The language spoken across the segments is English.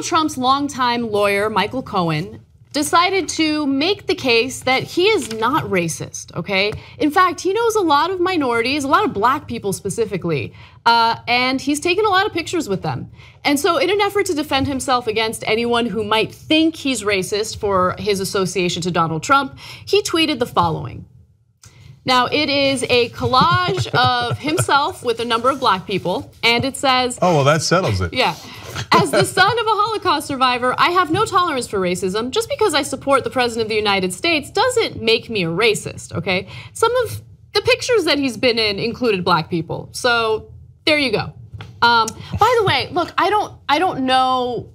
Donald Trump's longtime lawyer, Michael Cohen, decided to make the case that he is not racist, okay? In fact, he knows a lot of minorities, a lot of black people specifically, and he's taken a lot of pictures with them. And so in an effort to defend himself against anyone who might think he's racist for his association to Donald Trump, he tweeted the following. Now, it is a collage of himself with a number of black people, and it says— oh, well, that settles it. Yeah. As the son of a Holocaust survivor, I have no tolerance for racism. Just because I support the President of the United States doesn't make me a racist, okay? Some of the pictures that he's been in included black people, so there you go. By the way, look, I don't know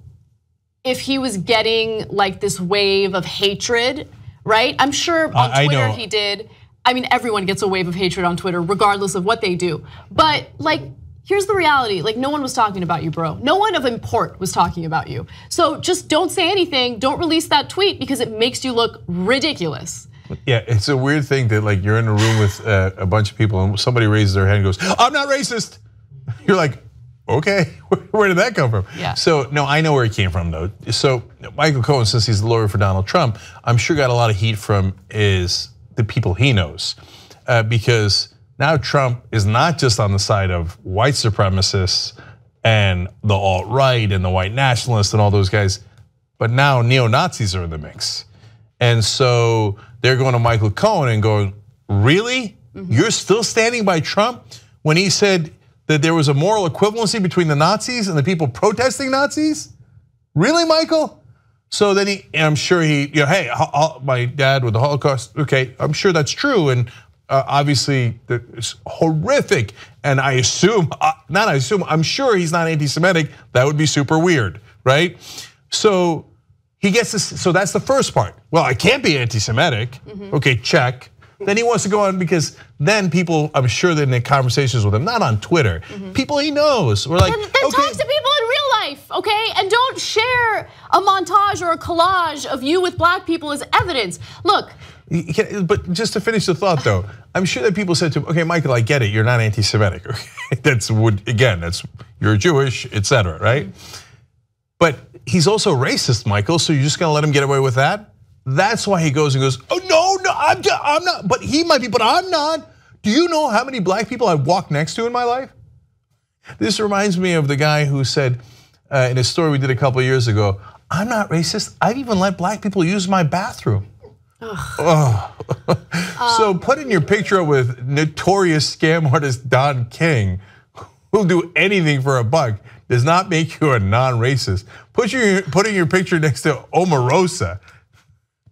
if he was getting like this wave of hatred, right? I'm sure on Twitter he did. I mean, everyone gets a wave of hatred on Twitter, regardless of what they do. But like, here's the reality, like no one was talking about you, bro. No one of import was talking about you. So just don't say anything, don't release that tweet because it makes you look ridiculous. Yeah, it's a weird thing that like you're in a room with a bunch of people and somebody raises their hand and goes, I'm not racist. You're like, okay, where did that come from? Yeah. So no, I know where it came from though. So Michael Cohen, since he's the lawyer for Donald Trump, I'm sure got a lot of heat from the people he knows, because now Trump is not just on the side of white supremacists and the alt-right and the white nationalists and all those guys, but now neo-Nazis are in the mix. And so they're going to Michael Cohen and going, really? You're still standing by Trump when he said that there was a moral equivalency between the Nazis and the people protesting Nazis? Really, Michael? So then I'm sure hey, my dad with the Holocaust, okay, I'm sure that's true. And obviously it's horrific. And I'm sure he's not anti-Semitic. That would be super weird, right? So he gets this, so that's the first part. Well, I can't be anti-Semitic. Okay, check. Then he wants to go on because then people, I'm sure that in the conversations with him, not on Twitter, people he knows, we're like, then talk to people in real life, okay? And don't share a montage or a collage of you with black people as evidence. Look. But just to finish the thought though, I'm sure that people said to him, okay, Michael, I get it, you're not anti-Semitic. Okay? You're Jewish, etc., right? But he's also racist, Michael, so you're just gonna let him get away with that? That's why he goes and goes, oh no, I'm not, but he might be, but I'm not. Do you know how many black people I've walked next to in my life? This reminds me of the guy who said in a story we did a couple of years ago, I'm not racist, I've even let black people use my bathroom. So putting your picture up with notorious scam artist Don King, who'll do anything for a buck, does not make you a non-racist. Putting your picture next to Omarosa.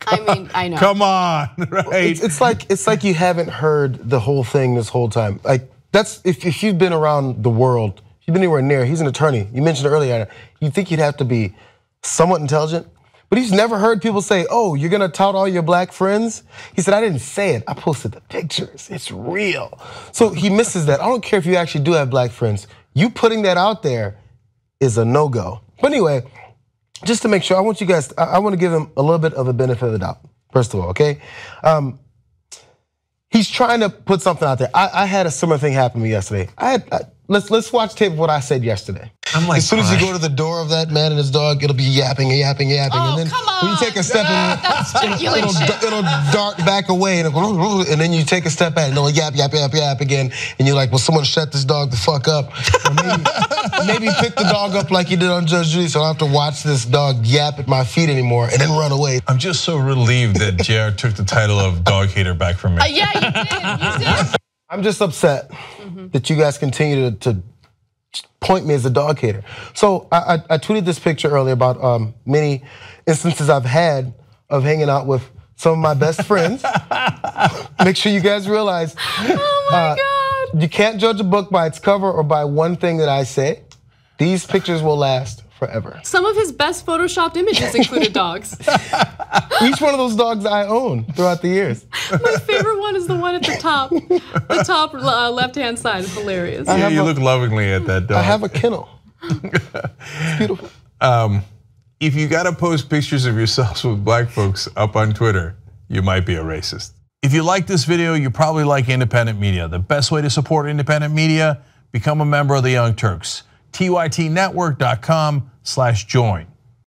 I mean, I know. Come on, right? It's like you haven't heard the whole thing this whole time. Like that's if you've been around the world, if you've been anywhere near. He's an attorney. You mentioned earlier. You think you'd have to be somewhat intelligent, but he's never heard people say, "Oh, you're gonna tout all your black friends." He said, "I didn't say it. I posted the pictures. It's real." So he misses that. I don't care if you actually do have black friends. You putting that out there is a no-go. But anyway. Just to make sure, I want to give him a little bit of a benefit of the doubt, first of all, okay? He's trying to put something out there. I had a similar thing happen to me yesterday. Let's watch tape of what I said yesterday. I'm like, as soon as you go to the door of that man and his dog, it'll be yapping and yapping and yapping. Oh, and then come on. when you take a step it'll dart back away and then you take a step back and it'll yap, yap, yap, yap again. And you're like, well, someone shut this dog the fuck up. Or maybe pick the dog up like you did on Judge Judy so I don't have to watch this dog yap at my feet anymore and then run away. I'm just so relieved that JR took the title of dog hater back from me. Yeah, you did. I'm just upset that you guys continue to point me as a dog hater. So I tweeted this picture earlier about many instances I've had of hanging out with some of my best friends. Make sure you guys realize, oh my God. You can't judge a book by its cover or by one thing that I say. These pictures will last forever. Some of his best photoshopped images included dogs. Each one of those dogs I own throughout the years. My favorite one is the one at the top. The top left-hand side is hilarious. Yeah, you look lovingly at that dog. I have a kennel. It's beautiful. If you gotta post pictures of yourselves with black folks up on Twitter, you might be a racist. If you like this video, you probably like independent media. The best way to support independent media, become a member of the Young Turks. tytnetwork.com/join.